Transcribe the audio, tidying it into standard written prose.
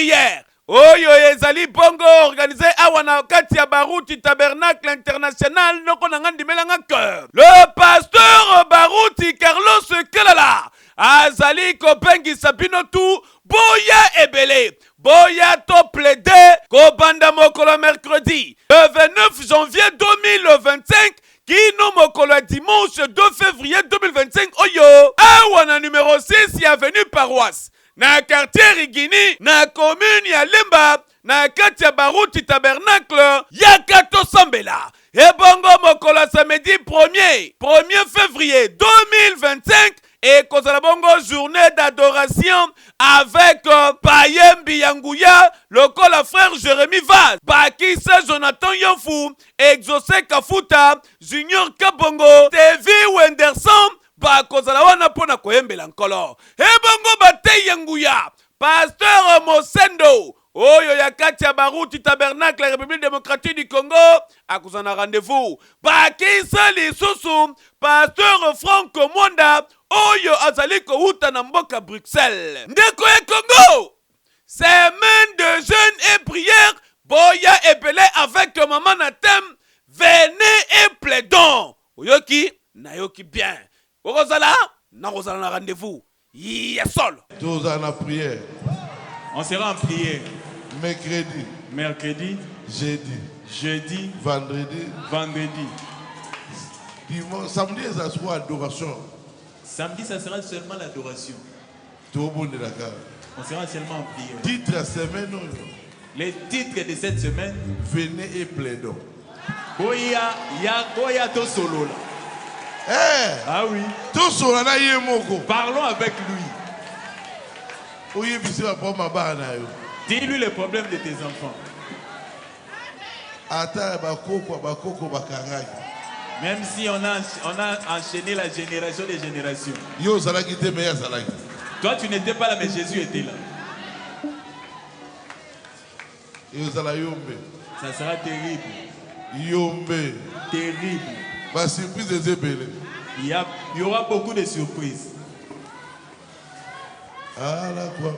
prière. Oyo ezali bongo organisé awana kati ya Baruti Tabernacle International noko nangandi melanga cœur. Le pasteur Baruti Carlos Kelala azali kopengisa bino tu boya ebele. Boya to plaidé kobanda mokolo mercredi le 29 janvier 2025 kino mokolo dimanche 2 février 2025 oyo awana numéro 6 ya avenue Paroisse na quartier Rigini na commune ya Lemba na kati ya Baruti Tabernacle ya Kato Sambela. Et bongo mokolo samedi 1er février 2025 et kozala bongo journée d'adoration avec Payembi Yangouya, lokola frère Jérémy Vaz, Bakisa Jonathan Yonfou, Exaucé Kafuta, Junior Kabongo, TV Wenderson, bakozala wana pona koyembela nkolo. Ebongo bate Yanguya, pasteur Mosendo, oyo ya kati ya Baruti Tabernacle la République démocratique du Congo, akozana rendez-vous. Bakisa lisusu, pasteur Franck Mwanda, oyo azali kouta na mboka Bruxelles. Ndeko ya Congo, semaine de jeûne et prière, boya epele avec maman Natem, venez et plaidons. Oyoki, nayoki bien. Orozala, na rendez-vous. Yasol. Tous en la prière. On sera en prière. Mercredi. Jeudi. Vendredi. Dimanche, samedi, ça sera adoration. Samedi, ça sera seulement l'adoration. Tout le monde est d'accord. On sera seulement en prière. Titre la semaine. Les titres de cette semaine. Venez et plaidons. Boya to solo là. Ah oui. Tout solo là y est moko. Parlons avec lui. Dis-lui les problèmes de tes enfants. Même si on a enchaîné la génération des générations. Toi tu n'étais pas là mais Jésus était là. Ça sera terrible. Terrible. Il y aura beaucoup de surprises. Ah, la quoi.